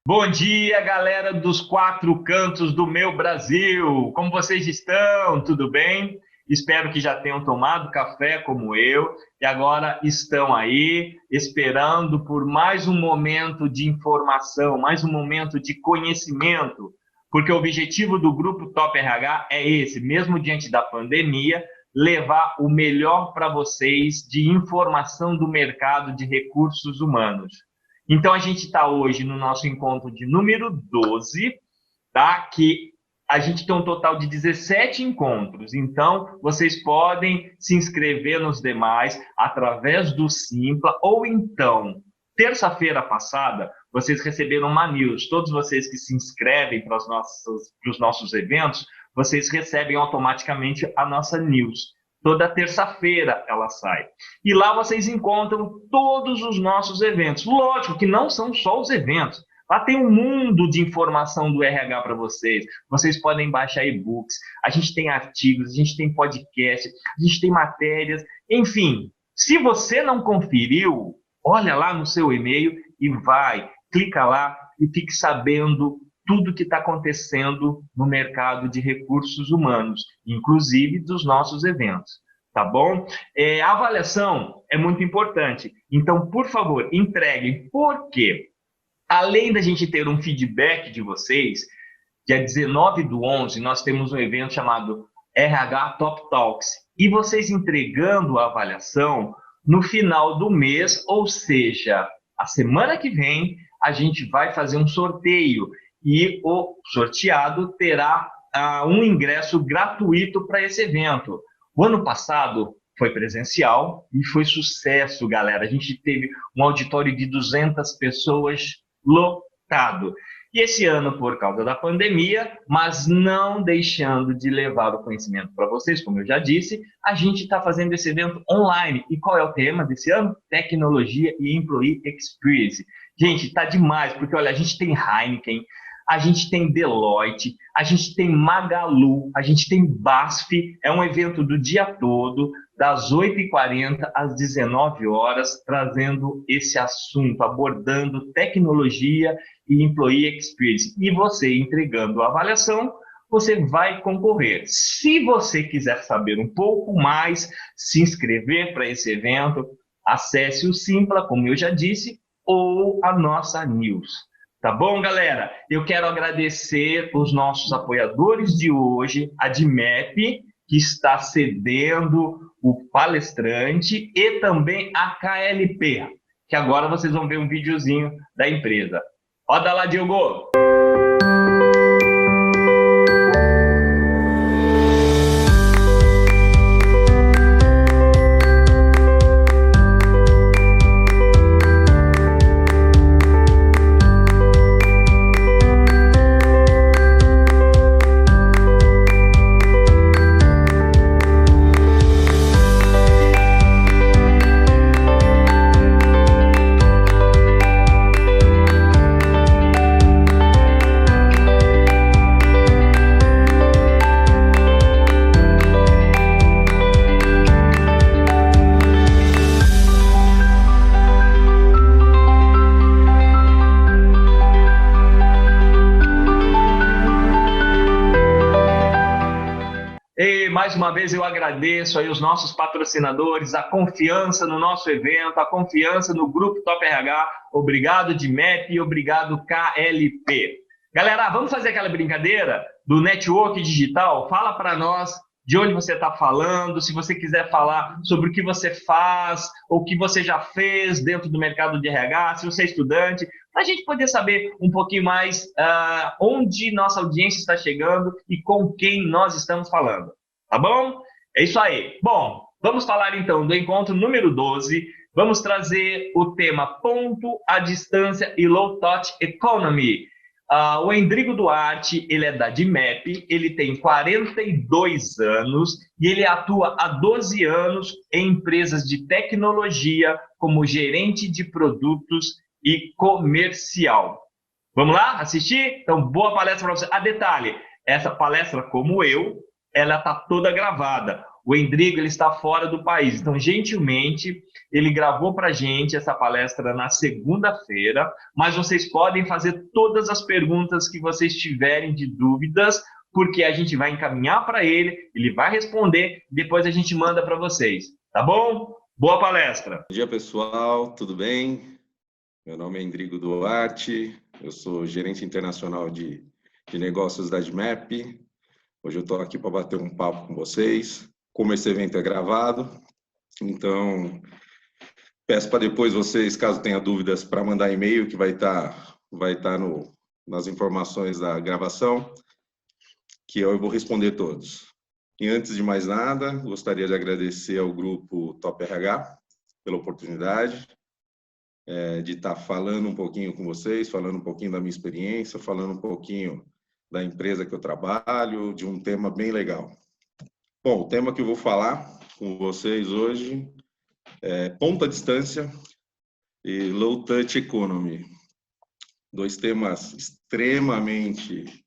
Bom dia, galera dos quatro cantos do meu Brasil! Como vocês estão? Tudo bem? Espero que já tenham tomado café como eu e agora estão aí esperando por mais um momento de informação, mais um momento de conhecimento, porque o objetivo do Grupo Top RH é esse, mesmo diante da pandemia, levar o melhor para vocês de informação do mercado de recursos humanos. Então, a gente está hoje no nosso encontro de número 12, tá? Que a gente tem um total de 17 encontros. Então, vocês podem se inscrever nos demais através do Simpla, ou então, terça-feira passada, vocês receberam uma news. Todos vocês que se inscrevem para os nossos eventos, vocês recebem automaticamente a nossa news. Toda terça-feira ela sai. E lá vocês encontram todos os nossos eventos. Lógico que não são só os eventos. Lá tem um mundo de informação do RH para vocês. Vocês podem baixar e-books, a gente tem artigos, a gente tem podcast, a gente tem matérias. Enfim, se você não conferiu, olha lá no seu e-mail e clica lá e fique sabendo tudo que está acontecendo no mercado de recursos humanos, inclusive dos nossos eventos, tá bom? A avaliação é muito importante, então, por favor, entreguem, porque além da gente ter um feedback de vocês, dia 19/11, nós temos um evento chamado RH Top Talks, e vocês entregando a avaliação no final do mês, ou seja, a semana que vem, a gente vai fazer um sorteio, e o sorteado terá um ingresso gratuito para esse evento. O ano passado foi presencial e foi sucesso, galera. A gente teve um auditório de 200 pessoas lotado. E esse ano, por causa da pandemia, mas não deixando de levar o conhecimento para vocês, como eu já disse, a gente está fazendo esse evento online. E qual é o tema desse ano? Tecnologia e Employee Experience. Gente, está demais, porque olha, a gente tem Heineken, a gente tem Deloitte, a gente tem Magalu, a gente tem BASF, é um evento do dia todo, das 8h40 às 19 horas, trazendo esse assunto, abordando tecnologia e Employee Experience. E você entregando a avaliação, você vai concorrer. Se você quiser saber um pouco mais, se inscrever para esse evento, acesse o Simpla, como eu já disse, ou a nossa news. Tá bom, galera? Eu quero agradecer os nossos apoiadores de hoje, a DIMEP, que está cedendo o palestrante, e também a KLP, que agora vocês vão ver um videozinho da empresa. Roda lá, Diogo! Mais uma vez eu agradeço aí os nossos patrocinadores, a confiança no nosso evento, a confiança no Grupo Top RH. Obrigado, DIMEP, e obrigado, KLP. Galera, vamos fazer aquela brincadeira do network digital? Fala para nós de onde você está falando, se você quiser falar sobre o que você faz, ou o que você já fez dentro do mercado de RH, se você é estudante, para a gente poder saber um pouquinho mais onde nossa audiência está chegando e com quem nós estamos falando. Tá bom? É isso aí. Bom, vamos falar então do encontro número 12. Vamos trazer o tema Ponto à Distância e Low Touch Economy. O Endrigo Duarte, ele é da DIMEP, ele tem 42 anos e ele atua há 12 anos em empresas de tecnologia como gerente de produtos e comercial. Vamos lá assistir? Então, boa palestra para você. Detalhe, essa palestra, como ela está toda gravada. O Endrigo, ele está fora do país. Então, gentilmente, ele gravou para a gente essa palestra na segunda-feira, mas vocês podem fazer todas as perguntas que vocês tiverem de dúvidas, porque a gente vai encaminhar para ele vai responder, depois a gente manda para vocês. Tá bom? Boa palestra! Bom dia, pessoal. Tudo bem? Meu nome é Endrigo Duarte, eu sou gerente internacional de negócios da Admap. Hoje eu estou aqui para bater um papo com vocês. Como esse evento é gravado, então peço para depois vocês, caso tenha dúvidas, para mandar e-mail que vai estar nas informações da gravação, que eu vou responder todos. E antes de mais nada, gostaria de agradecer ao grupo Top RH pela oportunidade de estar falando um pouquinho com vocês, falando um pouquinho da minha experiência, falando um pouquinho da empresa que eu trabalho, de um tema bem legal. Bom, o tema que eu vou falar com vocês hoje é ponta distância e low touch economy. Dois temas extremamente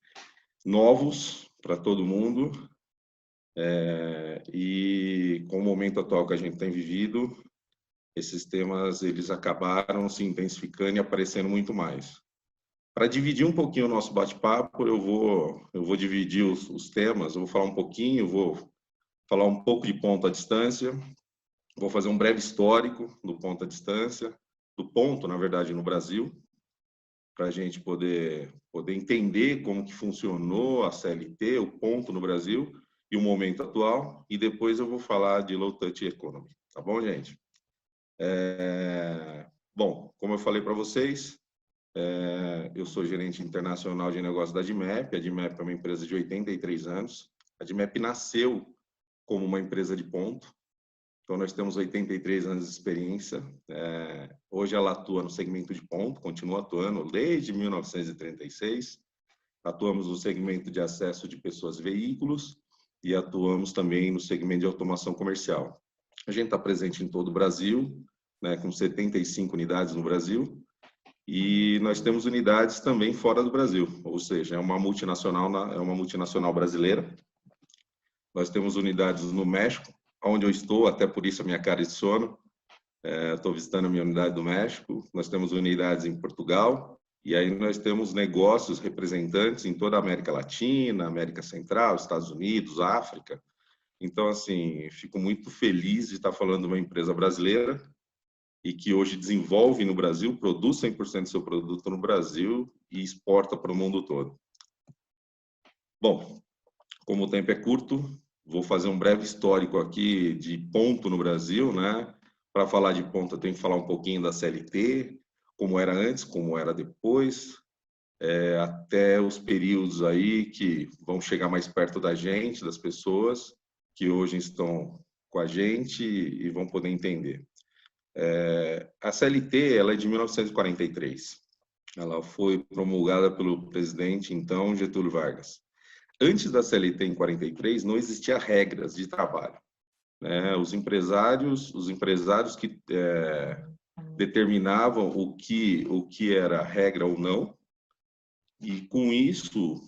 novos para todo mundo e com o momento atual que a gente tem vivido, esses temas eles acabaram se intensificando e aparecendo muito mais. Para dividir um pouquinho o nosso bate-papo, eu vou dividir os temas, eu vou falar um pouquinho, vou falar um pouco de ponta distância, vou fazer um breve histórico do ponta distância, do ponto, na verdade, no Brasil, para a gente poder entender como que funcionou a CLT, o ponto no Brasil e o momento atual, e depois eu vou falar de low touch economy, tá bom, gente? Bom, como eu falei para vocês, eu sou gerente internacional de negócios da Admap. A Admap é uma empresa de 83 anos. A Admap nasceu como uma empresa de ponto. Então, nós temos 83 anos de experiência. Hoje ela atua no segmento de ponto, continua atuando desde 1936. Atuamos no segmento de acesso de pessoas e veículos e atuamos também no segmento de automação comercial. A gente está presente em todo o Brasil, né, com 75 unidades no Brasil, e nós temos unidades também fora do Brasil, ou seja, é uma multinacional brasileira. Nós temos unidades no México, onde eu estou, até por isso a minha cara de sono. Estou visitando a minha unidade do México. Nós temos unidades em Portugal, e aí nós temos negócios representantes em toda a América Latina, América Central, Estados Unidos, África. Então, assim, fico muito feliz de estar falando de uma empresa brasileira e que hoje desenvolve no Brasil, produz 100% do seu produto no Brasil e exporta para o mundo todo. Bom, como o tempo é curto, vou fazer um breve histórico aqui de ponto no Brasil, né? Para falar de ponto, eu tenho que falar um pouquinho da CLT, como era antes, como era depois, até os períodos aí que vão chegar mais perto da gente, das pessoas que hoje estão com a gente e vão poder entender. A CLT ela é de 1943. Ela foi promulgada pelo presidente, então, Getúlio Vargas. Antes da CLT, em 43, não existia regras de trabalho, né? Os empresários que determinavam o que era regra ou não, e com isso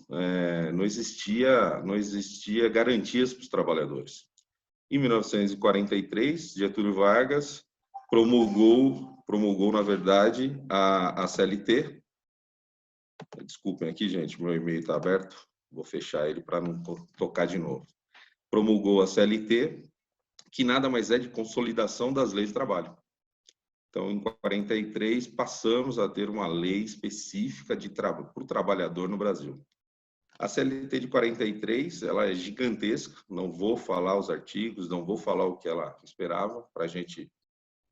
não existia garantias para os trabalhadores. Em 1943, Getúlio Vargas promulgou na verdade, a CLT. Desculpem aqui, gente, meu e-mail está aberto. Vou fechar ele para não tocar de novo. Promulgou a CLT, que nada mais é de consolidação das leis de trabalho. Então, em 43, passamos a ter uma lei específica para o trabalhador no Brasil. A CLT de 43, ela é gigantesca, não vou falar os artigos, não vou falar o que ela esperava para a gente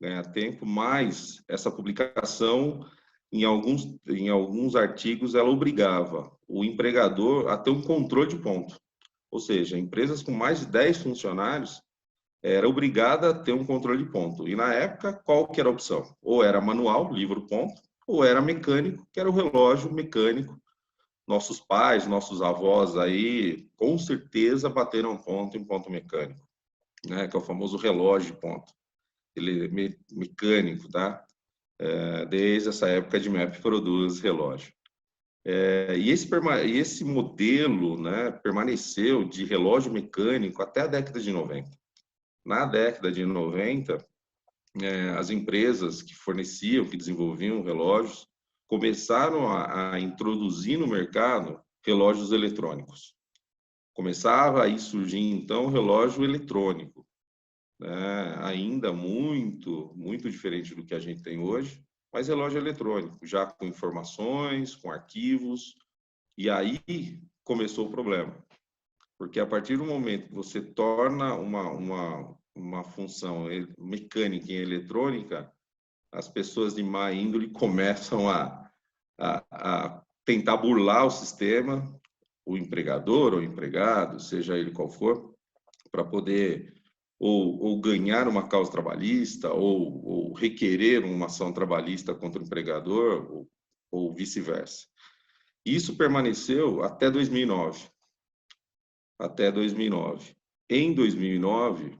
ganhar tempo, mas essa publicação, em alguns artigos, ela obrigava o empregador a ter um controle de ponto. Ou seja, empresas com mais de 10 funcionários era obrigada a ter um controle de ponto. E na época, qual que era a opção? Ou era manual, livro ponto, ou era mecânico, que era o relógio mecânico. Nossos pais, nossos avós aí, com certeza bateram ponto em ponto mecânico, né? Que é o famoso relógio de ponto. Ele é mecânico, tá? Desde essa época, a Admap produz relógio. E esse modelo, né, permaneceu de relógio mecânico até a década de 90. na década de 90, as empresas que forneciam, que desenvolviam relógios, começaram a introduzir no mercado relógios eletrônicos. Começava a surgir, então, o relógio eletrônico, né? Ainda muito diferente do que a gente tem hoje, mas relógio eletrônico, já com informações, com arquivos, e aí começou o problema. Porque a partir do momento que você torna uma função mecânica em eletrônica, as pessoas de má índole começam a tentar burlar o sistema, o empregador ou o empregado, seja ele qual for, para poder ou ganhar uma causa trabalhista ou requerer uma ação trabalhista contra o empregador ou vice-versa. Isso permaneceu até 2009. Até 2009. Em 2009,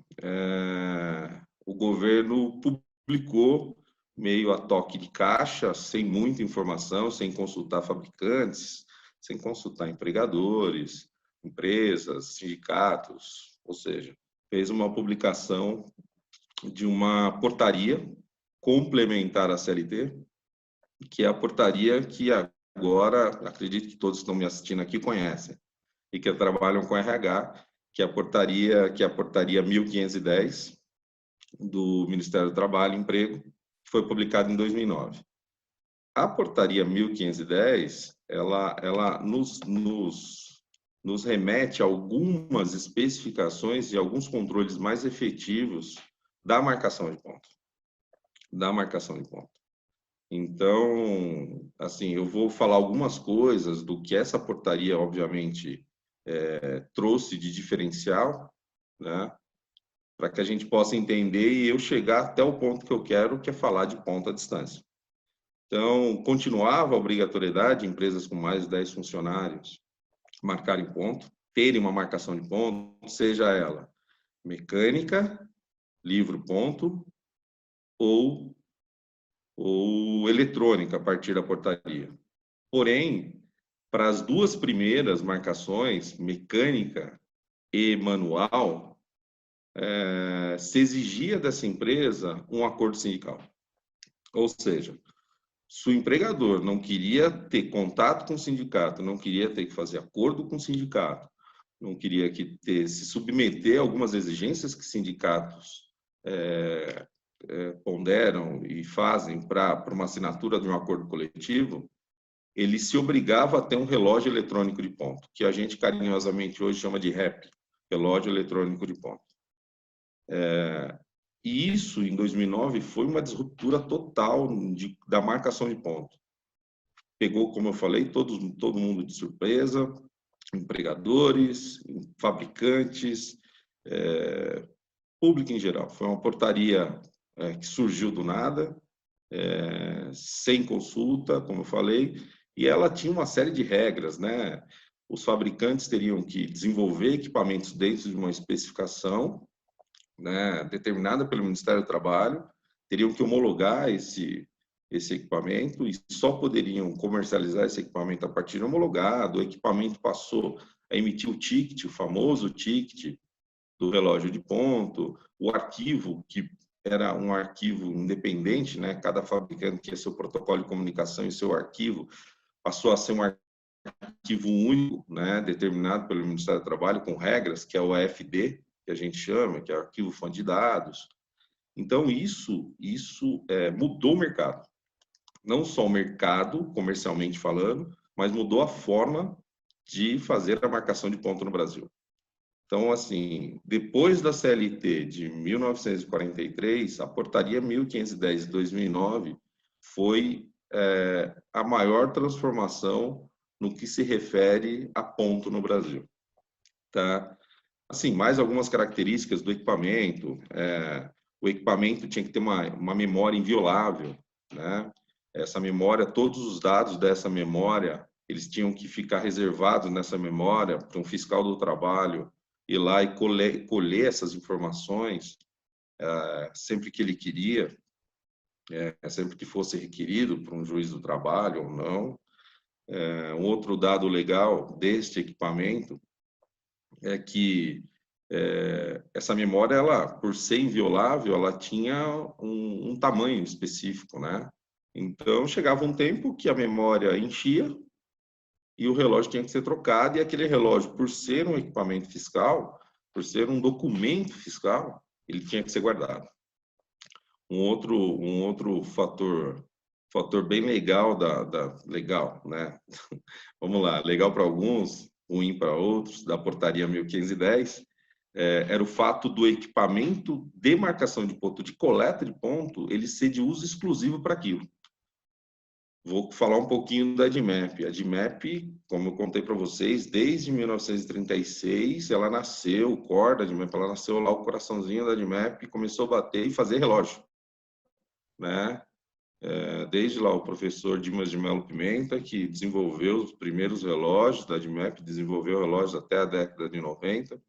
o governo publicou, meio a toque de caixa, sem muita informação, sem consultar fabricantes, sem consultar empregadores, empresas, sindicatos, ou seja, fez uma publicação de uma portaria complementar à CLT, que é a portaria que agora, acredito que todos que estão me assistindo aqui conhecem, e que trabalham com RH, que é a portaria 1510 do Ministério do Trabalho e Emprego, que foi publicada em 2009. A portaria 1510, ela nos remete a algumas especificações e alguns controles mais efetivos da marcação de ponto. Da marcação de ponto. Então, assim, eu vou falar algumas coisas do que essa portaria, obviamente, trouxe de diferencial, né, para que a gente possa entender e eu chegar até o ponto que eu quero, que é falar de ponto à distância. Então, continuava a obrigatoriedade de empresas com mais de 10 funcionários marcarem ponto, terem uma marcação de ponto, seja ela mecânica, livro ponto, ou eletrônica, a partir da portaria. Porém, para as duas primeiras marcações, mecânica e manual, se exigia dessa empresa um acordo sindical. Ou seja, se o empregador não queria ter contato com o sindicato, não queria ter que fazer acordo com o sindicato, não queria se submeter a algumas exigências que sindicatos ponderam e fazem para uma assinatura de um acordo coletivo, ele se obrigava a ter um relógio eletrônico de ponto, que a gente carinhosamente hoje chama de REP, relógio eletrônico de ponto. E isso, em 2009, foi uma disruptura total da marcação de ponto. Pegou, como eu falei, todo mundo de surpresa, empregadores, fabricantes, público em geral. Foi uma portaria que surgiu do nada, sem consulta, como eu falei, e ela tinha uma série de regras, né? Os fabricantes teriam que desenvolver equipamentos dentro de uma especificação, né, determinada pelo Ministério do Trabalho, teriam que homologar esse equipamento e só poderiam comercializar esse equipamento a partir de homologado. O equipamento passou a emitir o ticket, o famoso ticket do relógio de ponto, o arquivo, que era um arquivo independente, né? Cada fabricante tinha seu protocolo de comunicação e seu arquivo, passou a ser um arquivo único, né? Determinado pelo Ministério do Trabalho, com regras, que é o AFD, que a gente chama, que é o Arquivo Fonte de Dados. Então, isso mudou o mercado. Não só o mercado, comercialmente falando, mas mudou a forma de fazer a marcação de ponto no Brasil. Então, assim, depois da CLT de 1943, a portaria 1510 de 2009 foi a maior transformação no que se refere a ponto no Brasil. Tá? Assim, mais algumas características do equipamento. O equipamento tinha que ter uma memória inviolável, né? Essa memória, todos os dados dessa memória, eles tinham que ficar reservados nessa memória para um fiscal do trabalho ir lá e colher essas informações sempre que ele queria, sempre que fosse requerido por um juiz do trabalho ou não. Um outro dado legal deste equipamento é que essa memória, ela, por ser inviolável, ela tinha um tamanho específico, né? Então, chegava um tempo que a memória enchia e o relógio tinha que ser trocado, e aquele relógio, por ser um equipamento fiscal, por ser um documento fiscal, ele tinha que ser guardado. Um outro fator bem legal legal, né? Vamos lá, legal para alguns, ruim para outros, da portaria 1510, era o fato do equipamento de marcação de ponto, de coleta de ponto, ele ser de uso exclusivo para aquilo. Vou falar um pouquinho da DMAP. A DMAP, como eu contei para vocês, desde 1936, ela nasceu, o core da DMAP, ela nasceu lá, o coraçãozinho da DMAP, começou a bater e fazer relógio, né? Desde lá o professor Dimas de Melo Pimenta, que desenvolveu os primeiros relógios da DMAP, desenvolveu relógios até a década de 90.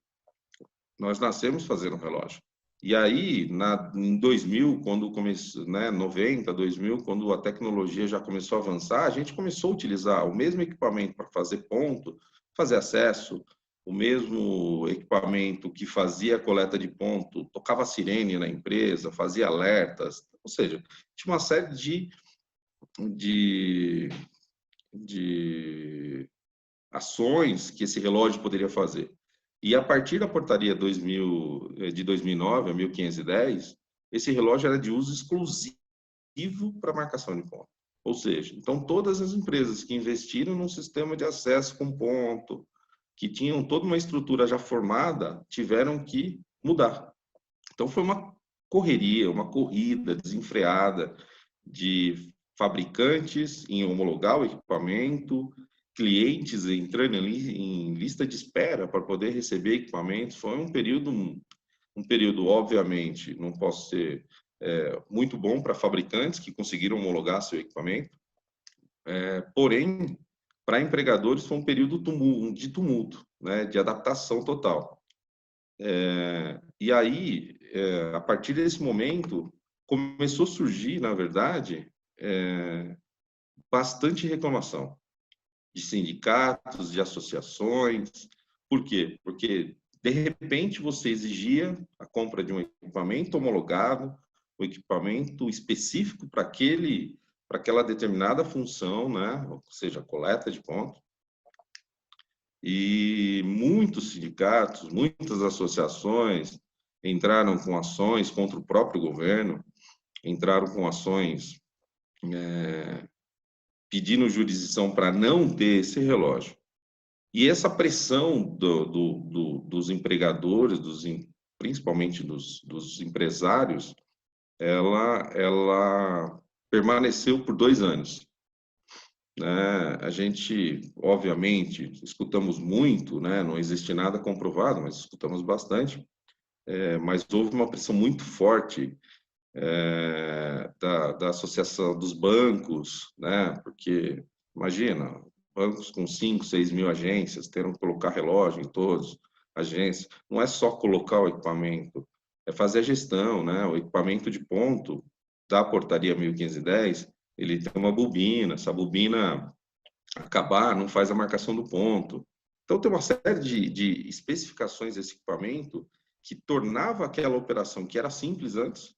Nós nascemos fazendo relógio. E aí, em 2000, quando começou, né, 90, 2000, quando a tecnologia já começou a avançar, a gente começou a utilizar o mesmo equipamento para fazer ponto, fazer acesso, o mesmo equipamento que fazia a coleta de ponto, tocava sirene na empresa, fazia alertas, ou seja, tinha uma série de ações que esse relógio poderia fazer. E a partir da portaria 2009, a 1510, esse relógio era de uso exclusivo para marcação de ponto. Ou seja, então todas as empresas que investiram num sistema de acesso com ponto, que tinham toda uma estrutura já formada, tiveram que mudar. Então foi uma correria, uma corrida desenfreada de fabricantes em homologar o equipamento, clientes entrando ali em lista de espera para poder receber equipamentos. Foi um período, obviamente, não posso ser muito bom para fabricantes que conseguiram homologar seu equipamento, porém, para empregadores foi um período de tumulto, né, de adaptação total. E aí, a partir desse momento, começou a surgir, na verdade, bastante reclamação de sindicatos, de associações. Por quê? Porque, de repente, você exigia a compra de um equipamento homologado, um equipamento específico para aquela determinada função, né? Ou seja, coleta de ponto. E muitos sindicatos, muitas associações entraram com ações contra o próprio governo, entraram com ações pedindo jurisdição para não ter esse relógio. E essa pressão dos empregadores, principalmente dos empresários, ela permaneceu por 2 anos. Né? A gente, obviamente, escutamos muito, né? Não existe nada comprovado, mas escutamos bastante. Mas houve uma pressão muito forte da associação dos bancos, né? Porque, imagina, bancos com 5, 6 mil agências, terão que colocar relógio em todos, agências. Não é só colocar o equipamento, é fazer a gestão, né? O equipamento de ponto da portaria 1510, ele tem uma bobina, essa bobina acabar, não faz a marcação do ponto. Então, tem uma série de especificações desse equipamento que tornava aquela operação que era simples antes,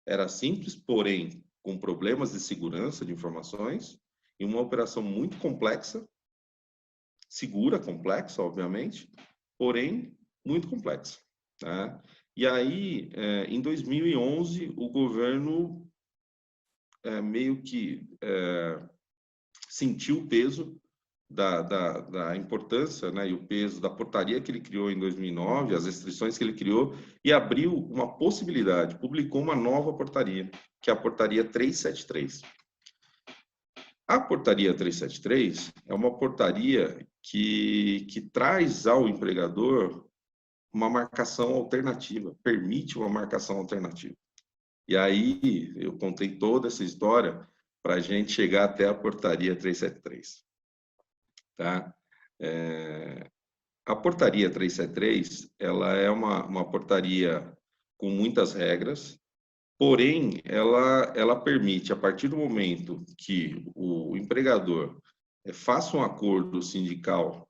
era simples, porém com problemas de segurança de informações, e uma operação muito complexa, segura, complexa, obviamente, porém muito complexa. Tá? E aí, em 2011, o governo meio que sentiu o peso da importância, né, e o peso da portaria que ele criou em 2009, as restrições que ele criou, e abriu uma possibilidade, publicou uma nova portaria, que é a portaria 373. A portaria 373 é uma portaria que traz ao empregador uma marcação alternativa, permite uma marcação alternativa. E aí eu contei toda essa história para a gente chegar até a portaria 373. Tá? A portaria 373, ela é uma portaria com muitas regras, porém, ela permite, a partir do momento que o empregador faça um acordo sindical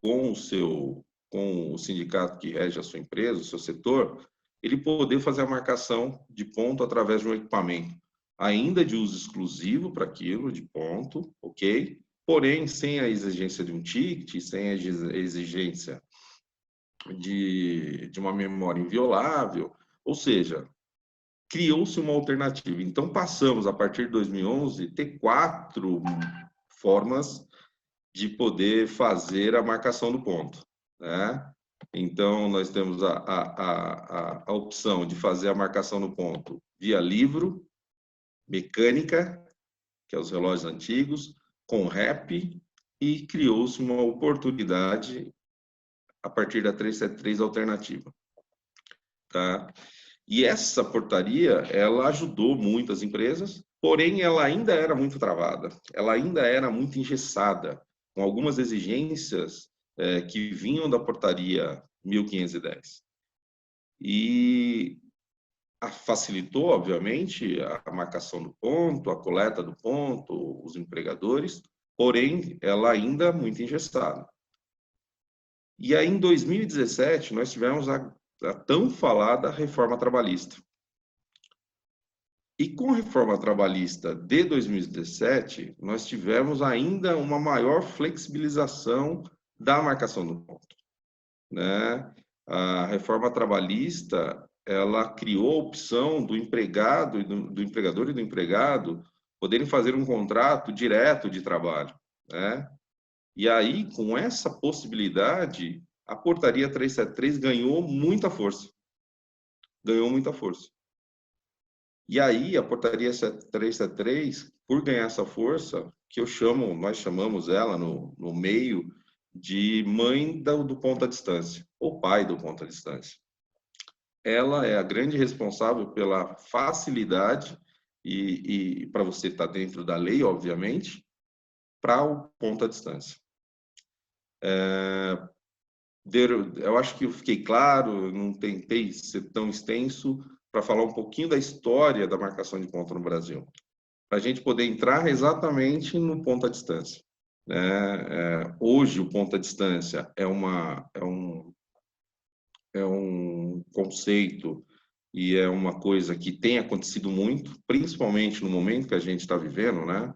com o seu com o sindicato que rege a sua empresa, o seu setor, ele poder fazer a marcação de ponto através de um equipamento, ainda de uso exclusivo para aquilo, de ponto, ok? Porém, sem a exigência de um ticket, sem a exigência de uma memória inviolável, ou seja, criou-se uma alternativa. Então, passamos, a partir de 2011, ter 4 formas de poder fazer a marcação do ponto, né? Então, nós temos a opção de fazer a marcação do ponto via livro, mecânica, que é os relógios antigos, com REP, e criou-se uma oportunidade a partir da 373 alternativa, tá? E essa portaria, ela ajudou muitas empresas, porém ela ainda era muito travada, ela ainda era muito engessada, com algumas exigências que vinham da portaria 1510. E facilitou, obviamente, a marcação do ponto, a coleta do ponto, os empregadores, porém ela ainda muito engessada. E aí, em 2017, nós tivemos a tão falada reforma trabalhista. E com a reforma trabalhista de 2017, nós tivemos ainda uma maior flexibilização da marcação do ponto, né? A reforma trabalhista, ela criou a opção do empregado e do empregador e do empregado poderem fazer um contrato direto de trabalho, né? E aí, com essa possibilidade, a portaria 373 ganhou muita força. Ganhou muita força. E aí, a portaria 373, por ganhar essa força, que nós chamamos ela no meio de mãe do ponto à distância, ou pai do ponto à distância. Ela é a grande responsável pela facilidade, e para você estar dentro da lei, obviamente, para o ponto à distância. Eu acho que eu fiquei claro, não tentei ser tão extenso, para falar um pouquinho da história da marcação de ponto no Brasil, para a gente poder entrar exatamente no ponto à distância, né? Hoje, o ponto à distância é um conceito e é uma coisa que tem acontecido muito, principalmente no momento que a gente está vivendo, né?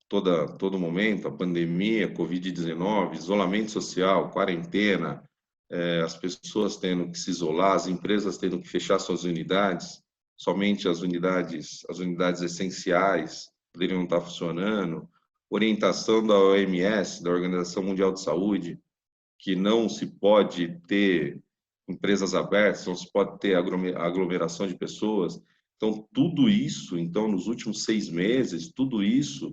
Todo momento, a pandemia, Covid-19, isolamento social, quarentena, as pessoas tendo que se isolar, as empresas tendo que fechar suas unidades, somente as unidades essenciais poderiam estar funcionando, orientação da OMS, da Organização Mundial de Saúde, que não se pode ter empresas abertas, não se pode ter aglomeração de pessoas. Então, tudo isso, nos últimos 6 meses, tudo isso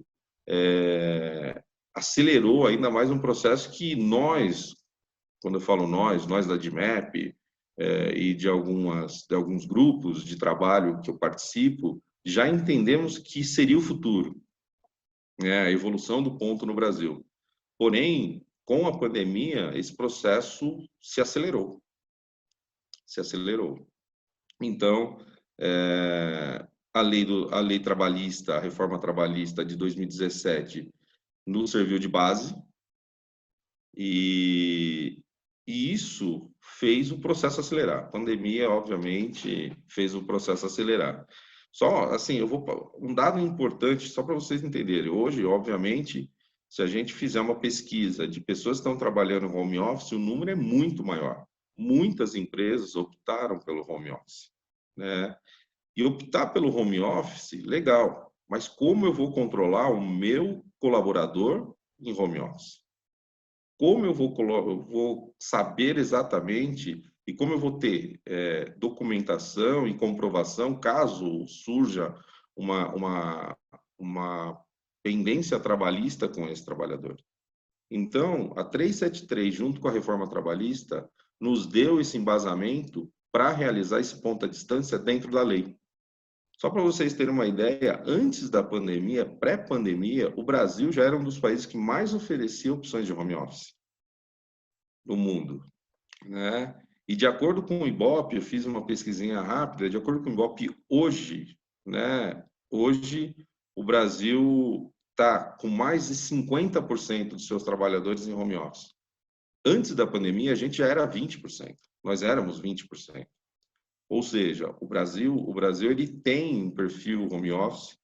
acelerou ainda mais um processo que nós, quando eu falo nós da DIMEP e de alguns grupos de trabalho que eu participo, já entendemos que seria o futuro, né? A evolução do ponto no Brasil. Porém, com a pandemia, esse processo se acelerou. Então, a lei trabalhista, a reforma trabalhista de 2017, nos serviu de base, e isso fez o processo acelerar. A pandemia, obviamente, fez o processo acelerar. Só, assim, um dado importante, só para vocês entenderem. Hoje, obviamente, se a gente fizer uma pesquisa de pessoas que estão trabalhando no home office, o número é muito maior. Muitas empresas optaram pelo home office, né? E optar pelo home office, legal. Mas como eu vou controlar o meu colaborador em home office? Como eu vou saber exatamente e como eu vou ter documentação e comprovação caso surja uma pendência trabalhista com esse trabalhador? Então, a 373, junto com a reforma trabalhista, nos deu esse embasamento para realizar esse ponto à distância dentro da lei. Só para vocês terem uma ideia, antes da pandemia, pré-pandemia, o Brasil já era um dos países que mais oferecia opções de home office no mundo, né? E de acordo com o Ibope, eu fiz uma pesquisinha rápida, de acordo com o Ibope, hoje, né? Hoje, o Brasil está com mais de 50% dos seus trabalhadores em home office. Antes da pandemia, a gente já era 20%. Nós éramos 20%. Ou seja, o Brasil ele tem um perfil home office,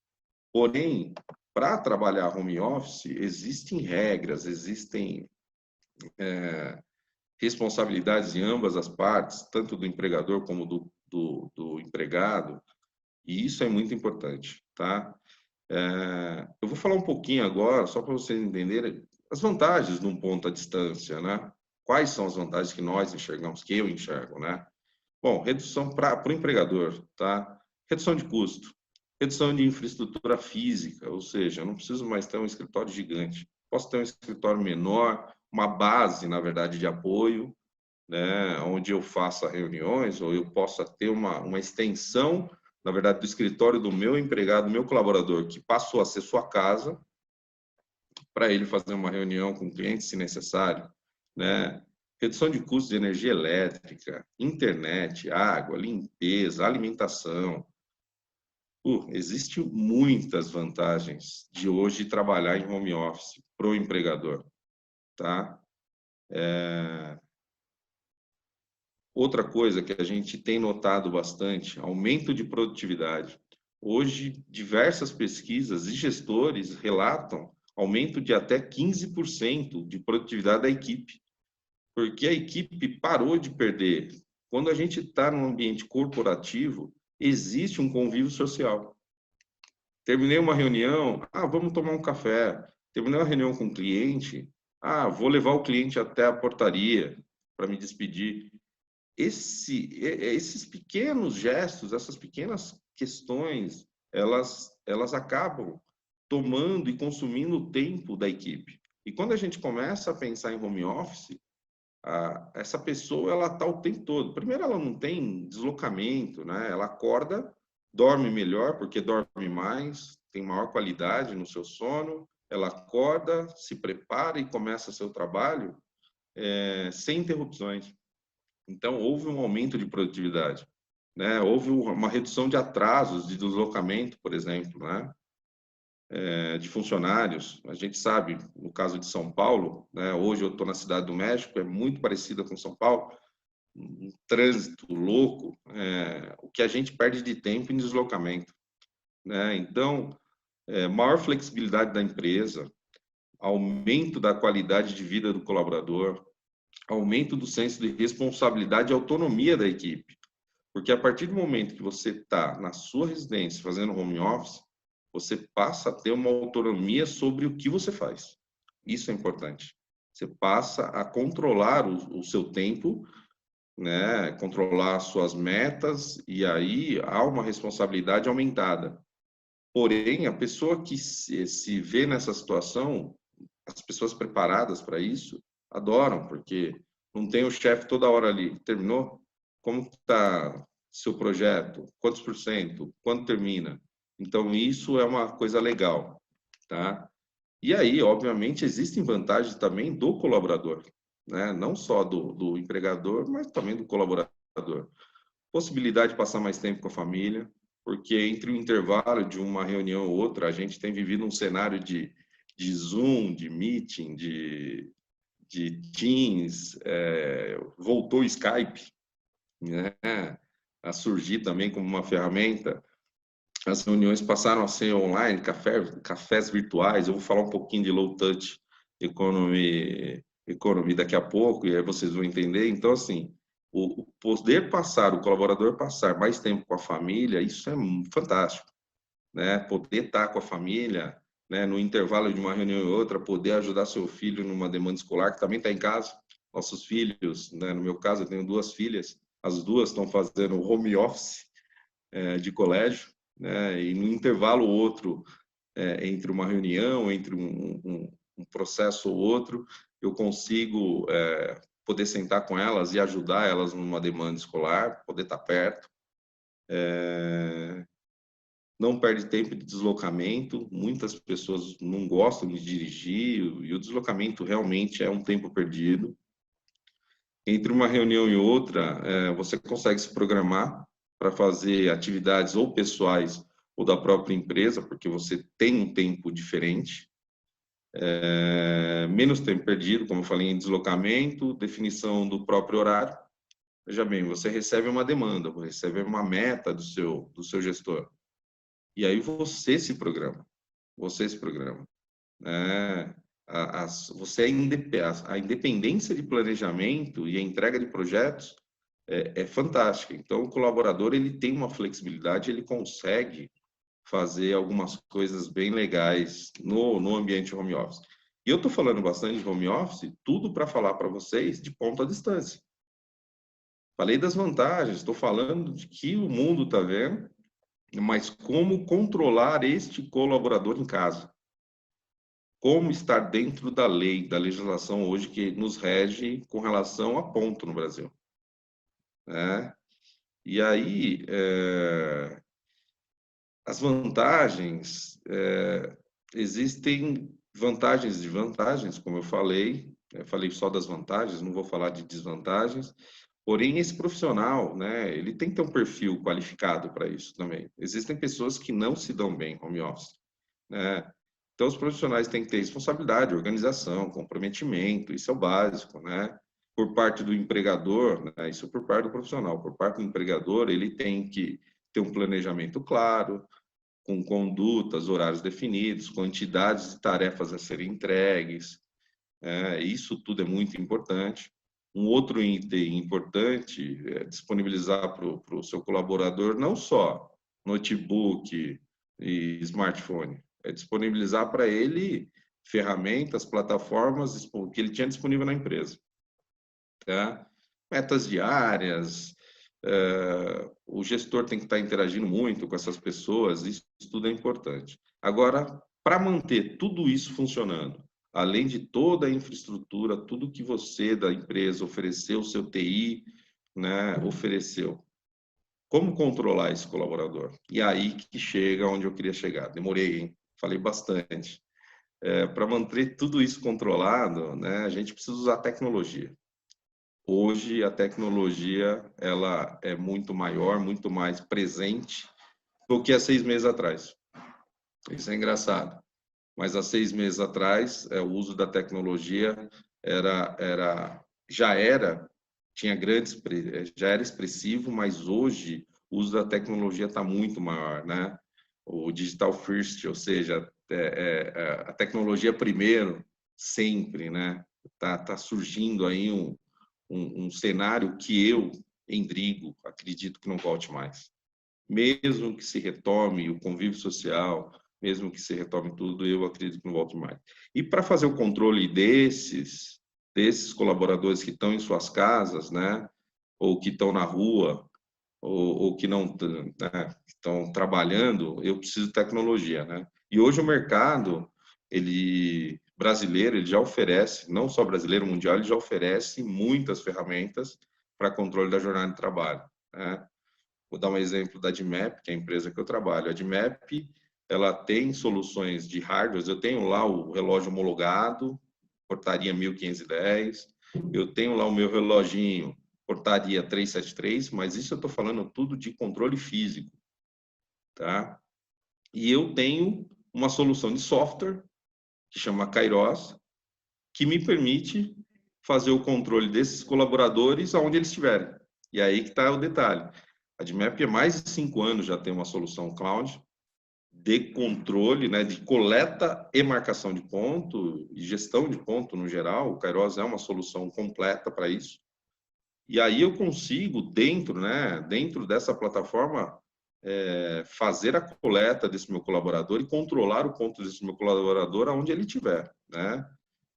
porém, para trabalhar home office, existem regras, existem responsabilidades em ambas as partes, tanto do empregador como do empregado, e isso é muito importante, tá? Eu vou falar um pouquinho agora, só para vocês entenderem, as vantagens de um ponto à distância, né? Quais são as vantagens que nós enxergamos, que eu enxergo, né? Bom, redução para o empregador, tá? Redução de custo, redução de infraestrutura física, ou seja, eu não preciso mais ter um escritório gigante. Posso ter um escritório menor, uma base, na verdade, de apoio, né? Onde eu faça reuniões, ou eu possa ter uma extensão, na verdade, do escritório do meu empregado, do meu colaborador, que passou a ser sua casa, para ele fazer uma reunião com o cliente, se necessário, né? Redução de custos de energia elétrica, internet, água, limpeza, alimentação. Existem muitas vantagens de hoje trabalhar em home office para o empregador, tá? Outra coisa que a gente tem notado bastante, aumento de produtividade. Hoje, diversas pesquisas e gestores relatam aumento de até 15% de produtividade da equipe, porque a equipe parou de perder. Quando a gente está num ambiente corporativo, existe um convívio social. Terminei uma reunião, vamos tomar um café. Terminei uma reunião com o cliente, vou levar o cliente até a portaria para me despedir. Esses pequenos gestos, essas pequenas questões, elas acabam tomando e consumindo o tempo da equipe. E quando a gente começa a pensar em home office, essa pessoa ela está o tempo todo. Primeiro, ela não tem deslocamento, né? Ela acorda, dorme melhor, porque dorme mais, tem maior qualidade no seu sono. Ela acorda, se prepara e começa seu trabalho sem interrupções. Então, houve um aumento de produtividade, né? Houve uma redução de atrasos de deslocamento, por exemplo, né? De funcionários. A gente sabe, no caso de São Paulo, né? Hoje eu estou na Cidade do México, é muito parecida com São Paulo, um trânsito louco, o que a gente perde de tempo em deslocamento, né? Então, maior flexibilidade da empresa, aumento da qualidade de vida do colaborador, aumento do senso de responsabilidade e autonomia da equipe. Porque a partir do momento que você está na sua residência fazendo home office, você passa a ter uma autonomia sobre o que você faz. Isso é importante. Você passa a controlar o seu tempo, né? Controlar as suas metas, e aí há uma responsabilidade aumentada. Porém, a pessoa que se vê nessa situação, as pessoas preparadas para isso, adoram, porque não tem o chefe toda hora ali. Terminou? Como está seu projeto? Quantos por cento? Quando termina? Então, isso é uma coisa legal, tá? E aí, obviamente, existem vantagens também do colaborador, né? Não só do empregador, mas também do colaborador. Possibilidade de passar mais tempo com a família, porque entre o intervalo de uma reunião ou outra, a gente tem vivido um cenário de Zoom, de meeting, de Teams, voltou o Skype, né, a surgir também como uma ferramenta. As reuniões passaram a ser online, cafés virtuais. Eu vou falar um pouquinho de low touch economy daqui a pouco, e aí vocês vão entender. Então, assim, o o colaborador passar mais tempo com a família, isso é fantástico, né? Poder estar com a família, né, no intervalo de uma reunião e outra, poder ajudar seu filho numa demanda escolar, que também está em casa. Nossos filhos, né, no meu caso, eu tenho 2 filhas, as 2 estão fazendo home office de colégio, né, e no intervalo outro, entre uma reunião, entre um processo ou outro, eu consigo poder sentar com elas e ajudar elas numa demanda escolar, poder estar perto. Não perde tempo de deslocamento, muitas pessoas não gostam de dirigir, e o deslocamento realmente é um tempo perdido. Entre uma reunião e outra, você consegue se programar para fazer atividades ou pessoais ou da própria empresa, porque você tem um tempo diferente. menos tempo perdido, como eu falei, em deslocamento, definição do próprio horário. Veja bem, você recebe uma demanda, você recebe uma meta do seu gestor. E aí você se programa. Você se programa. Você a independência de planejamento e a entrega de projetos é fantástica. Então, o colaborador ele tem uma flexibilidade, ele consegue fazer algumas coisas bem legais no ambiente home office. E eu estou falando bastante de home office, tudo para falar para vocês de ponta à distância. Falei das vantagens, estou falando de que o mundo está vendo, mas como controlar este colaborador em casa. Como estar dentro da lei, da legislação hoje que nos rege com relação a ponto no Brasil. Né? E aí, as vantagens, existem vantagens e desvantagens, como eu falei só das vantagens, não vou falar de desvantagens, porém esse profissional, né, ele tem que ter um perfil qualificado para isso também. Existem pessoas que não se dão bem home office, né? Então os profissionais têm que ter responsabilidade, organização, comprometimento, isso é o básico, né? Por parte do empregador, né, isso por parte do profissional, por parte do empregador, ele tem que ter um planejamento claro, com condutas, horários definidos, quantidades de tarefas a serem entregues. Isso tudo é muito importante. Um outro item importante é disponibilizar para o seu colaborador não só notebook e smartphone, é disponibilizar para ele ferramentas, plataformas que ele tinha disponível na empresa. Tá? Metas diárias, o gestor tem que estar interagindo muito com essas pessoas, isso tudo é importante. Agora, para manter tudo isso funcionando, além de toda a infraestrutura, tudo que você da empresa ofereceu, o seu TI, né, ofereceu, como controlar esse colaborador? E aí que chega onde eu queria chegar. Demorei, hein? Falei bastante. Para manter tudo isso controlado, né, a gente precisa usar tecnologia. Hoje a tecnologia ela é muito maior, muito mais presente do que há 6 meses atrás. Isso é engraçado. Mas há 6 meses atrás, o uso da tecnologia já era expressivo, mas hoje o uso da tecnologia está muito maior, né? O digital first, ou seja, a tecnologia primeiro, sempre, né? Tá surgindo aí um cenário que eu, Endrigo, acredito que não volte mais. Mesmo que se retome o convívio social, mesmo que se retome tudo, eu acredito que não volte mais. E para fazer o controle desses colaboradores que estão em suas casas, né, ou que estão na rua, ou que não, né, estão trabalhando, eu preciso de tecnologia, né? E hoje o mercado, brasileiro, ele já oferece, não só brasileiro, mundial, ele já oferece muitas ferramentas para controle da jornada de trabalho, né? Vou dar um exemplo da Admap, que é a empresa que eu trabalho. A Admap, ela tem soluções de hardware. Eu tenho lá o relógio homologado, portaria 1510. Eu tenho lá o meu reloginho, portaria 373, mas isso eu estou falando tudo de controle físico, tá? E eu tenho uma solução de software, que chama Kairos, que me permite fazer o controle desses colaboradores aonde eles estiverem. E aí que está o detalhe. A Admap há mais de 5 anos já tem uma solução cloud de controle, né, de coleta e marcação de ponto e gestão de ponto no geral. O Kairos é uma solução completa para isso. E aí eu consigo, dentro dessa plataforma, fazer a coleta desse meu colaborador e controlar o ponto desse meu colaborador aonde ele estiver, né?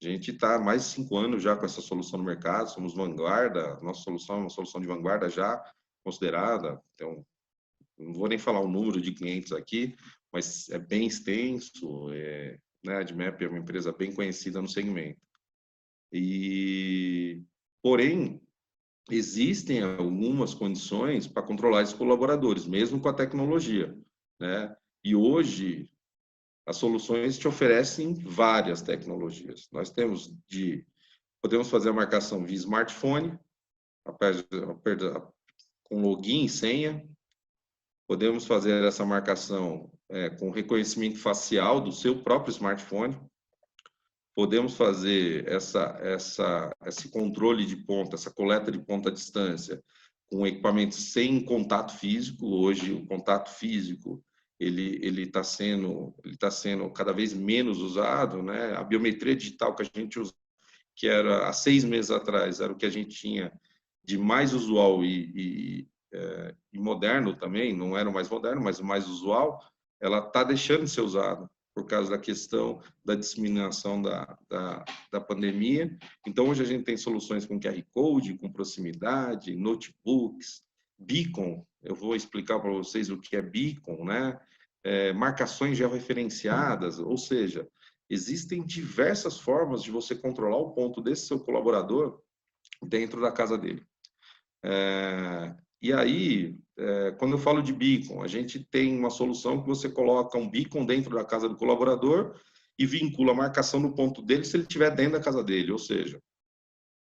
A gente está há mais de 5 anos já com essa solução no mercado, somos vanguarda, nossa solução é uma solução de vanguarda já considerada, então não vou nem falar o número de clientes aqui, mas é bem extenso, né? A Admap é uma empresa bem conhecida no segmento. Porém, existem algumas condições para controlar esses colaboradores, mesmo com a tecnologia, né? E hoje as soluções te oferecem várias tecnologias. Podemos fazer a marcação via smartphone, com login e senha. Podemos fazer essa marcação com reconhecimento facial do seu próprio smartphone. podemos fazer esse controle de ponta, essa coleta de ponta à distância, com equipamentos sem contato físico. Hoje, o contato físico ele está sendo cada vez menos usado, né? A biometria digital que a gente usa, que era há 6 meses atrás, era o que a gente tinha de mais usual e moderno também, não era o mais moderno, mas o mais usual, ela está deixando de ser usada por causa da questão da disseminação da pandemia. Então, hoje a gente tem soluções com QR Code, com proximidade, notebooks, beacon. Eu vou explicar para vocês o que é beacon, né? Marcações georreferenciadas, ou seja, existem diversas formas de você controlar o ponto desse seu colaborador dentro da casa dele. E aí, quando eu falo de beacon, a gente tem uma solução que você coloca um beacon dentro da casa do colaborador e vincula a marcação no ponto dele se ele estiver dentro da casa dele. Ou seja,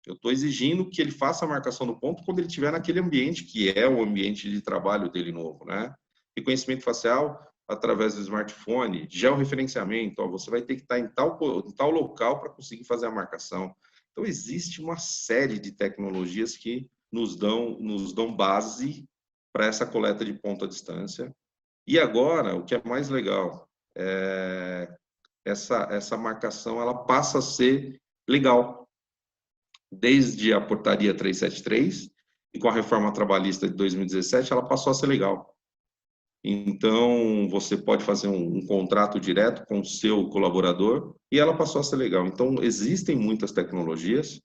eu estou exigindo que ele faça a marcação no ponto quando ele estiver naquele ambiente, que é o ambiente de trabalho dele novo, né? Reconhecimento facial através do smartphone, georreferenciamento, você vai ter que estar em tal local para conseguir fazer a marcação. Então, existe uma série de tecnologias que nos dão base para essa coleta de ponta à distância. E agora, o que é mais legal, essa marcação ela passa a ser legal. Desde a portaria 373 e com a reforma trabalhista de 2017, ela passou a ser legal. Então, você pode fazer um contrato direto com o seu colaborador e ela passou a ser legal. Então, existem muitas tecnologias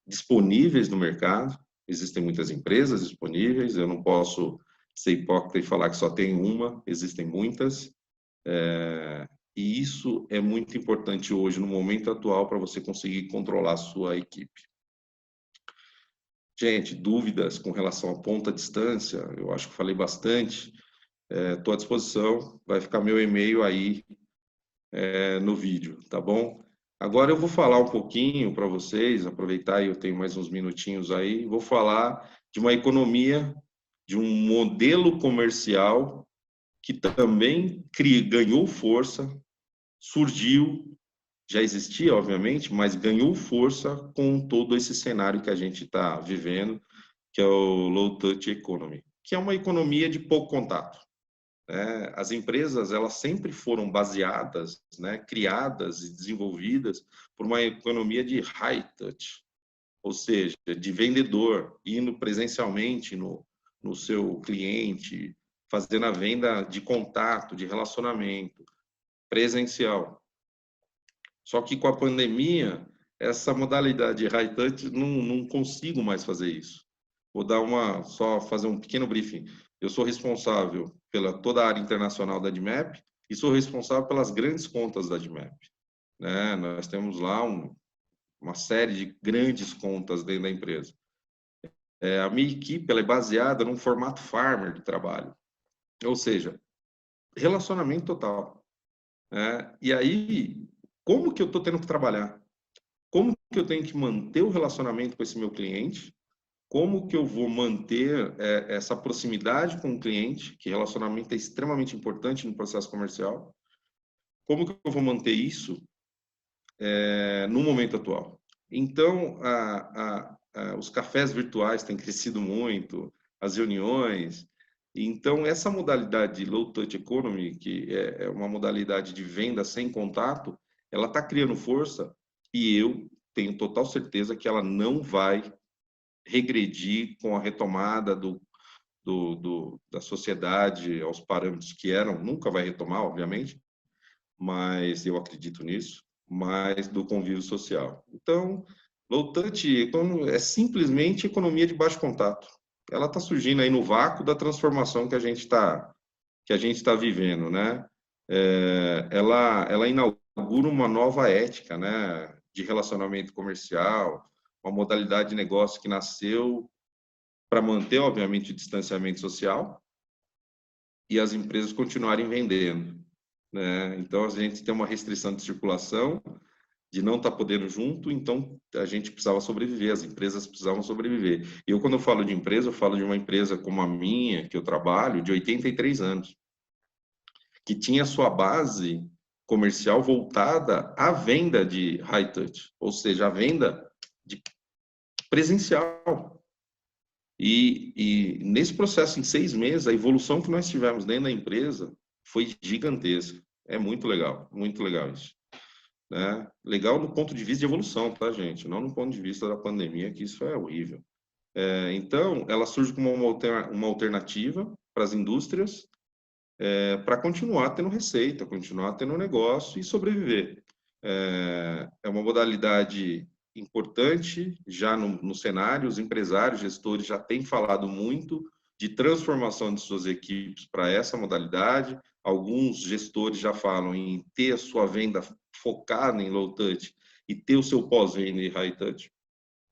disponíveis no mercado, existem muitas empresas disponíveis, eu não posso ser hipócrita e falar que só tem uma, existem muitas, e isso é muito importante hoje, no momento atual, para você conseguir controlar a sua equipe. Gente, dúvidas com relação à ponta à distância, eu acho que falei bastante, estou à disposição, vai ficar meu e-mail aí no vídeo, tá bom? Agora eu vou falar um pouquinho para vocês, aproveitar e eu tenho mais uns minutinhos aí, vou falar de uma economia, de um modelo comercial que também ganhou força, surgiu, já existia, obviamente, mas ganhou força com todo esse cenário que a gente está vivendo, que é o Low Touch Economy, que é uma economia de pouco contato. As empresas elas sempre foram baseadas, criadas e desenvolvidas por uma economia de high touch, ou seja, de vendedor indo presencialmente no seu cliente, fazendo a venda de contato, de relacionamento presencial. Só que com a pandemia, essa modalidade de high touch não consigo mais fazer isso. Vou dar só fazer um pequeno briefing. Eu sou responsável pela toda a área internacional da Admap e sou responsável pelas grandes contas da Admap. Nós temos lá uma série de grandes contas dentro da empresa. A minha equipe ela é baseada num formato farmer de trabalho, ou seja, relacionamento total. E aí, como que eu estou tendo que trabalhar? Como que eu tenho que manter o relacionamento com esse meu cliente? Como que eu vou manter essa proximidade com o cliente, que relacionamento é extremamente importante no processo comercial? Como que eu vou manter isso no momento atual? Então, os cafés virtuais têm crescido muito, as reuniões. Então, essa modalidade de Low Touch Economy, que é uma modalidade de venda sem contato, ela está criando força e eu tenho total certeza que ela não vai regredir com a retomada da sociedade aos parâmetros que eram, nunca vai retomar, obviamente, mas eu acredito nisso, mas do convívio social. Então, Low Touch é simplesmente economia de baixo contato. Ela está surgindo aí no vácuo da transformação que a gente está vivendo, né? Ela inaugura uma nova ética, né, de relacionamento comercial, uma modalidade de negócio que nasceu para manter, obviamente, o distanciamento social e as empresas continuarem vendendo, né? Então, a gente tem uma restrição de circulação, de não estar podendo junto, então a gente precisava sobreviver, as empresas precisavam sobreviver. E eu, quando eu falo de empresa, eu falo de uma empresa como a minha, que eu trabalho, de 83 anos, que tinha sua base comercial voltada à venda de high touch, ou seja, a venda de presencial. E nesse processo, em 6 meses, a evolução que nós tivemos dentro da empresa foi gigantesca. É muito legal isso. Né? Legal do ponto de vista de evolução, tá, gente? Não no ponto de vista da pandemia, que isso é horrível. Então, ela surge como uma alternativa para as indústrias, para continuar tendo receita, continuar tendo negócio e sobreviver. É uma modalidade importante já no cenário, os empresários, gestores já têm falado muito de transformação de suas equipes para essa modalidade. Alguns gestores já falam em ter a sua venda focada em low touch e ter o seu pós-venda em high touch.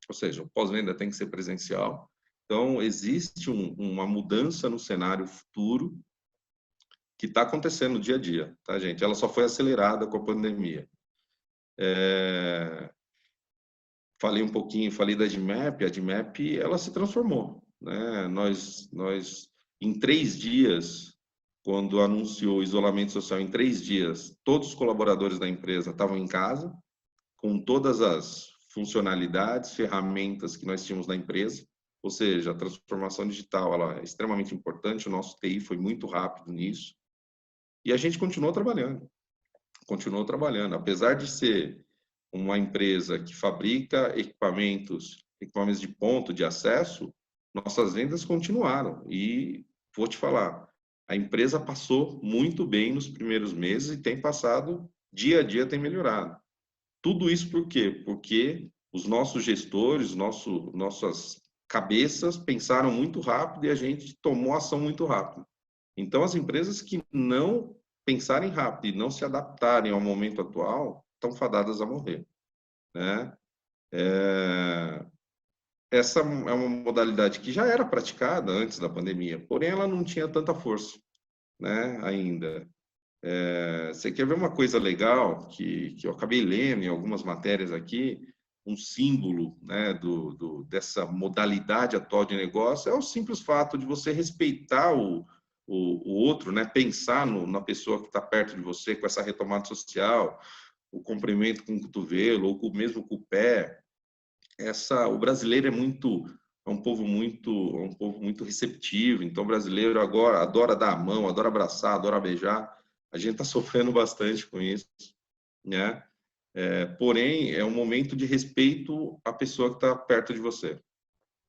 Ou seja, o pós-venda tem que ser presencial. Então, existe uma mudança no cenário futuro que está acontecendo no dia a dia, tá, gente? Ela só foi acelerada com a pandemia. Falei um pouquinho, falei da DMAP, a DMAP, ela se transformou, né? Nós em 3 dias, quando anunciou o isolamento social, em 3 dias, todos os colaboradores da empresa estavam em casa, com todas as funcionalidades, ferramentas que nós tínhamos na empresa, ou seja, a transformação digital ela é extremamente importante, o nosso TI foi muito rápido nisso, e a gente continuou trabalhando, apesar de ser uma empresa que fabrica equipamentos de ponto de acesso, nossas vendas continuaram. E vou te falar, a empresa passou muito bem nos primeiros meses e tem passado, dia a dia tem melhorado. Tudo isso por quê? Porque os nossos gestores, nossas cabeças pensaram muito rápido e a gente tomou ação muito rápido. Então, as empresas que não pensarem rápido e não se adaptarem ao momento atual, estão fadadas a morrer, né? Essa é uma modalidade que já era praticada antes da pandemia, porém ela não tinha tanta força, né, ainda. Você quer ver uma coisa legal que eu acabei lendo em algumas matérias aqui, um símbolo, né, dessa modalidade atual de negócio é o simples fato de você respeitar o outro, né, pensar na pessoa que está perto de você com essa retomada social, o cumprimento com o cotovelo ou mesmo com o pé. O brasileiro é um povo muito receptivo. Então, o brasileiro agora adora dar a mão, adora abraçar, adora beijar. A gente está sofrendo bastante com isso, né? Porém, é um momento de respeito à pessoa que está perto de você,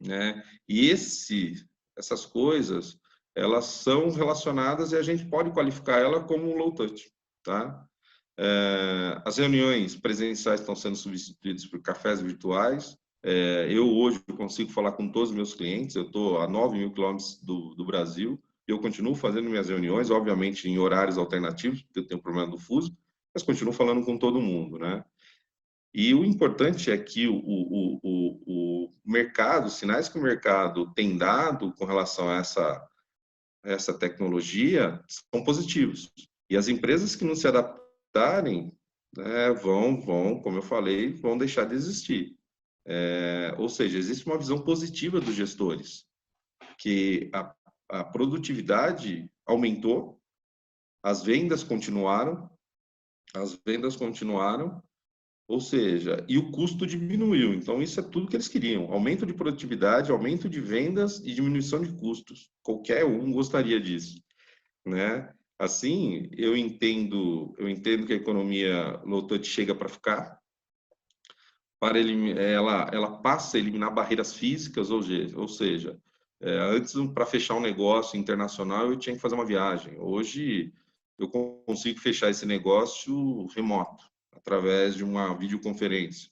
né? E essas coisas, elas são relacionadas e a gente pode qualificar ela como um low touch, tá? As reuniões presenciais estão sendo substituídas por cafés virtuais. Eu hoje consigo falar com todos os meus clientes, eu estou a 9.000 quilômetros do Brasil, eu continuo fazendo minhas reuniões, obviamente em horários alternativos, porque eu tenho problema do fuso, mas continuo falando com todo mundo, né? E o importante é que o mercado, os sinais que o mercado tem dado com relação a essa tecnologia são positivos. E as empresas que não se adaptarem, né, como eu falei, vão deixar de existir. Ou seja, existe uma visão positiva dos gestores, que a produtividade aumentou, as vendas continuaram, ou seja, e o custo diminuiu. Então, isso é tudo que eles queriam: aumento de produtividade, aumento de vendas e diminuição de custos. Qualquer um gostaria disso, né? Assim, eu entendo que a economia low touch chega para ficar, ela passa a eliminar barreiras físicas, ou seja, antes, para fechar um negócio internacional, eu tinha que fazer uma viagem. Hoje, eu consigo fechar esse negócio remoto, através de uma videoconferência.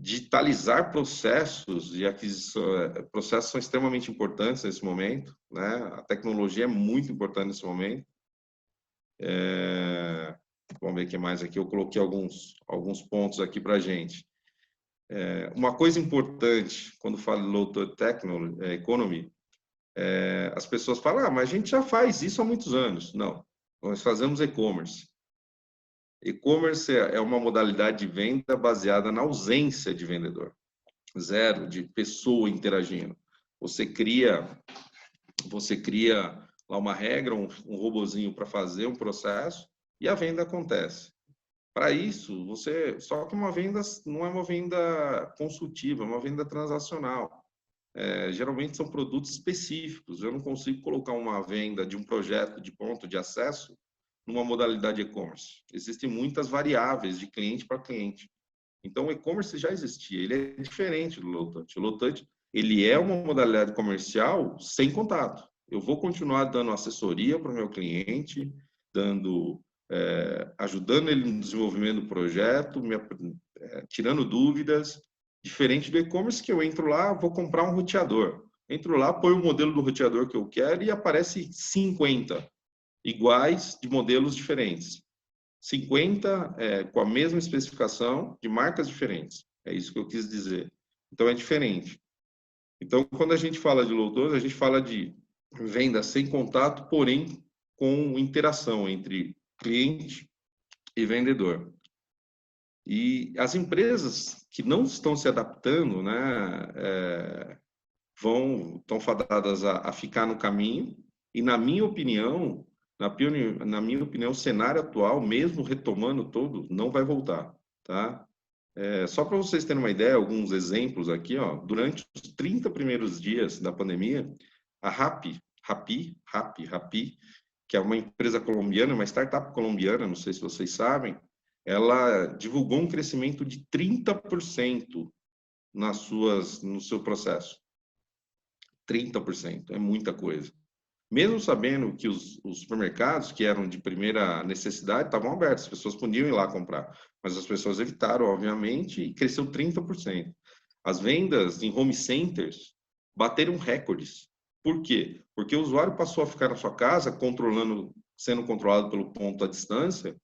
Digitalizar processos e aquisição, processos são extremamente importantes nesse momento, né? A tecnologia é muito importante nesse momento. Vamos ver o que mais aqui. Eu coloquei alguns pontos aqui para a gente. Uma coisa importante, quando falo de low touch economy, as pessoas falam, mas a gente já faz isso há muitos anos. Não, nós fazemos e-commerce. E-commerce é uma modalidade de venda baseada na ausência de vendedor. Zero de pessoa interagindo. Você cria lá uma regra, um robozinho para fazer um processo e a venda acontece. Para isso, só que uma venda não é uma venda consultiva, é uma venda transacional. Geralmente são produtos específicos. Eu não consigo colocar uma venda de um projeto de ponto de acesso numa modalidade e-commerce. Existem muitas variáveis de cliente para cliente. Então, o e-commerce já existia. Ele é diferente do low touch. O low touch, ele é uma modalidade comercial sem contato. Eu vou continuar dando assessoria para o meu cliente, ajudando ele no desenvolvimento do projeto, tirando dúvidas. Diferente do e-commerce, que eu entro lá, vou comprar um roteador. Entro lá, põe o modelo do roteador que eu quero e aparece 50 iguais de modelos diferentes. 50 com a mesma especificação de marcas diferentes. É isso que eu quis dizer. Então, é diferente. Então, quando a gente fala de low touch, a gente fala de venda sem contato, porém com interação entre cliente e vendedor. E as empresas que não estão se adaptando, né, estão fadadas a ficar no caminho. E na minha opinião, o cenário atual, mesmo retomando todo, não vai voltar, tá? Só para vocês terem uma ideia, alguns exemplos aqui, ó. Durante os 30 primeiros dias da pandemia, a Rappi, que é uma empresa colombiana, uma startup colombiana, não sei se vocês sabem, ela divulgou um crescimento de 30% no seu processo. 30%, é muita coisa. Mesmo sabendo que os supermercados, que eram de primeira necessidade, estavam abertos, as pessoas podiam ir lá comprar, mas as pessoas evitaram, obviamente, e cresceu 30%. As vendas em home centers bateram recordes. Por quê? Porque o usuário passou a ficar na sua casa, sendo controlado pelo ponto à distância,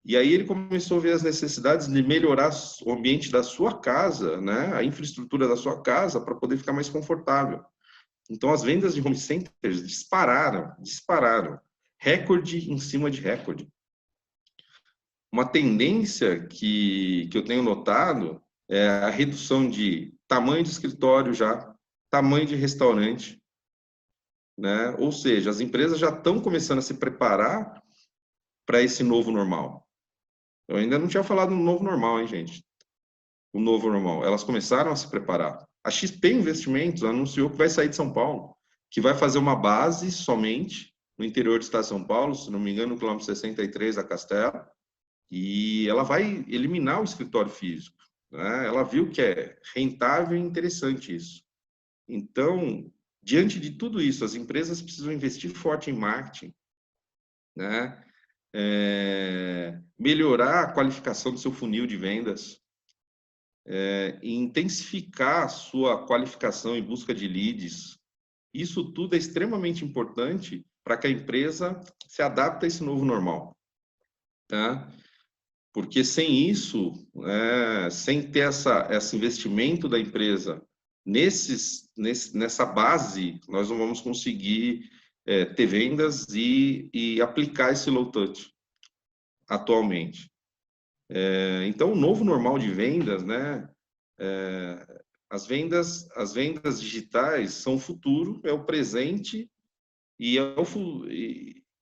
e aí ele começou a ver as necessidades de melhorar o ambiente da sua casa, né? A infraestrutura da sua casa, para poder ficar mais confortável. Então, as vendas de home centers dispararam. Recorde em cima de recorde. Uma tendência que eu tenho notado é a redução de tamanho de escritório tamanho de restaurante, né? Ou seja, as empresas já estão começando a se preparar para esse novo normal. Eu ainda não tinha falado no novo normal, hein, gente? O novo normal. Elas começaram a se preparar. A XP Investimentos anunciou que vai sair de São Paulo, que vai fazer uma base somente no interior do estado de São Paulo, se não me engano, no quilômetro 63 da Castelo, e ela vai eliminar o escritório físico, né? Ela viu que é rentável e interessante isso. Então, diante de tudo isso, as empresas precisam investir forte em marketing, né? Melhorar a qualificação do seu funil de vendas, e intensificar a sua qualificação em busca de leads. Isso tudo é extremamente importante para que a empresa se adapte a esse novo normal, tá? Porque sem isso, sem ter esse investimento da empresa nessa base, nós não vamos conseguir ter vendas e aplicar esse low touch atualmente. Então, o novo normal de vendas, né? As vendas digitais são o futuro, é o presente e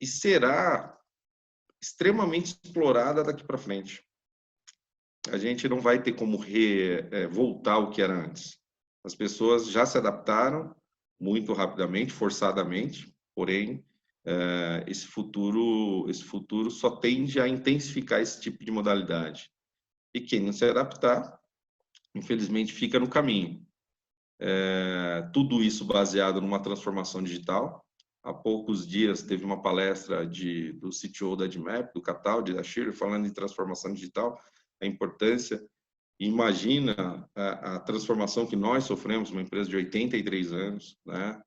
será extremamente explorada daqui para frente. A gente não vai ter como voltar ao que era antes. As pessoas já se adaptaram muito rapidamente, forçadamente, porém, esse futuro só tende a intensificar esse tipo de modalidade. E quem não se adaptar, infelizmente, fica no caminho. Tudo isso baseado numa transformação digital. Há poucos dias teve uma palestra do CTO da Admap, do Cataldi, da Schiller, falando em transformação digital, a importância. Imagina a transformação que nós sofremos, uma empresa de 83 anos, né?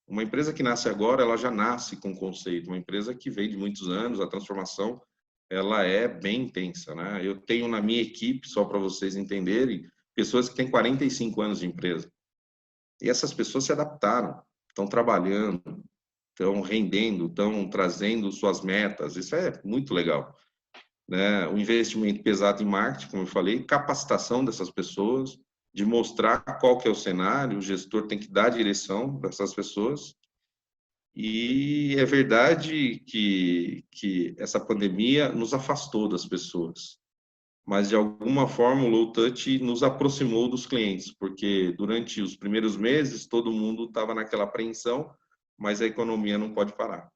Uma empresa que nasce agora, ela já nasce com conceito. Uma empresa que vem de muitos anos, a transformação, ela é bem intensa, né? Eu tenho na minha equipe, só para vocês entenderem, pessoas que têm 45 anos de empresa. E essas pessoas se adaptaram, estão trabalhando, estão rendendo, estão trazendo suas metas. Isso é muito legal, né? O investimento pesado em marketing, como eu falei, capacitação dessas pessoas, de mostrar qual que é o cenário, o gestor tem que dar direção para essas pessoas E é verdade que essa pandemia nos afastou das pessoas, mas de alguma forma o Low Touch nos aproximou dos clientes, porque durante os primeiros meses todo mundo estava naquela apreensão, mas a economia não pode parar.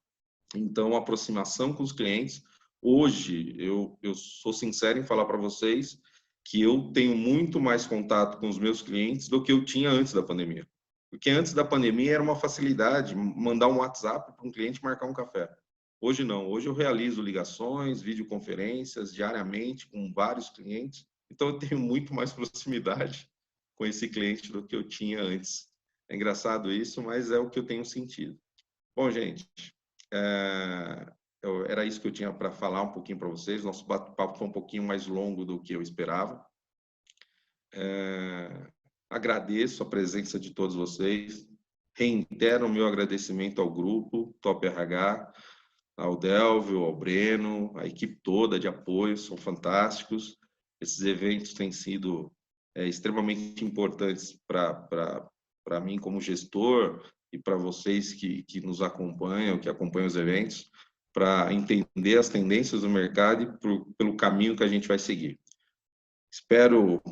Então, a aproximação com os clientes, hoje, eu sou sincero em falar para vocês que eu tenho muito mais contato com os meus clientes do que eu tinha antes da pandemia. Porque antes da pandemia era uma facilidade mandar um WhatsApp para um cliente marcar um café. Hoje não, hoje eu realizo ligações, videoconferências diariamente com vários clientes, então eu tenho muito mais proximidade com esse cliente do que eu tinha antes. É engraçado isso, mas é o que eu tenho sentido. Bom, gente, era isso que eu tinha para falar um pouquinho para vocês. Nosso bate-papo foi um pouquinho mais longo do que eu esperava. Agradeço a presença de todos vocês. Reitero o meu agradecimento ao grupo Top RH, ao Delvio, ao Breno, a equipe toda de apoio, são fantásticos. Esses eventos têm sido extremamente importantes para mim como gestor e para vocês que nos acompanham, que acompanham os eventos, para entender as tendências do mercado e pelo caminho que a gente vai seguir. Espero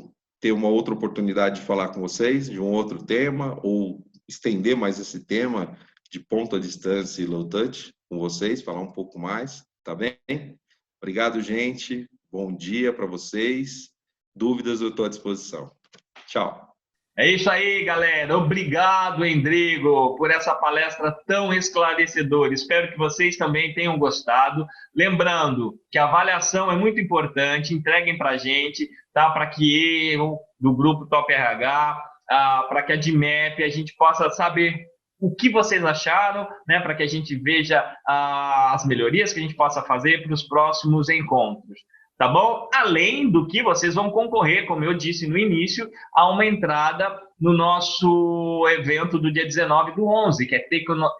ter uma outra oportunidade de falar com vocês de um outro tema ou estender mais esse tema de ponta distância e low touch com vocês, falar um pouco mais, tá bem? Obrigado, gente. Bom dia para vocês. Dúvidas, eu estou à disposição. Tchau. É isso aí, galera. Obrigado, Endrigo, por essa palestra tão esclarecedora. Espero que vocês também tenham gostado. Lembrando que a avaliação é muito importante. Entreguem para a gente, tá? Para que eu, do grupo Top RH, para que a DMAP, a gente possa saber o que vocês acharam, né? Para que a gente veja as melhorias que a gente possa fazer para os próximos encontros. Tá bom? Além do que vocês vão concorrer, como eu disse no início, a uma entrada no nosso evento do dia 19/11, que é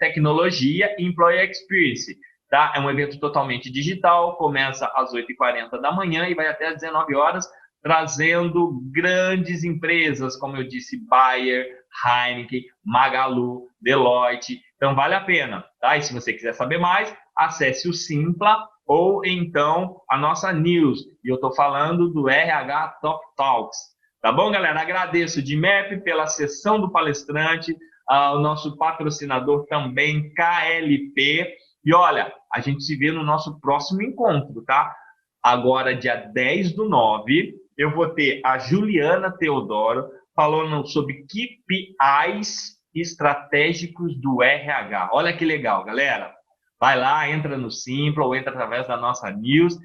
Tecnologia e Employee Experience. Tá? É um evento totalmente digital, começa às 8h40 da manhã e vai até às 19 horas, trazendo grandes empresas, como eu disse, Bayer, Heineken, Magalu, Deloitte. Então, vale a pena. Tá? E se você quiser saber mais, acesse o Simpla, ou então a nossa news. E eu estou falando do RH Top Talks. Tá bom, galera? Agradeço DMAP pela sessão do palestrante, o nosso patrocinador também, KLP. E olha, a gente se vê no nosso próximo encontro, tá? Agora, dia 10/9, eu vou ter a Juliana Teodoro falando sobre KPIs estratégicos do RH. Olha que legal, galera. Vai lá, entra no Simpla ou entra através da nossa news,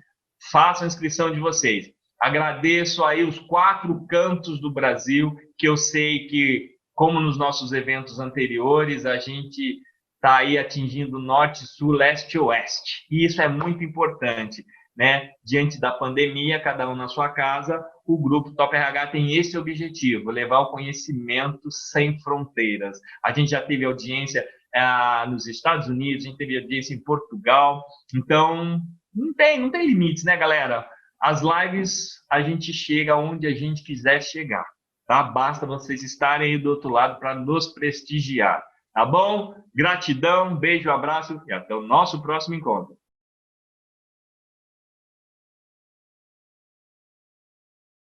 faça a inscrição de vocês. Agradeço aí os 4 cantos do Brasil, que eu sei que, como nos nossos eventos anteriores, a gente está aí atingindo norte, sul, leste e oeste. E isso é muito importante, né? Diante da pandemia, cada um na sua casa, o grupo Top RH tem esse objetivo, levar o conhecimento sem fronteiras. A gente já teve audiência nos Estados Unidos, a gente teve audiência em Portugal, então não tem limites, né, galera? As lives, a gente chega onde a gente quiser chegar, tá? Basta vocês estarem aí do outro lado para nos prestigiar, tá bom? Gratidão, beijo, abraço e até o nosso próximo encontro.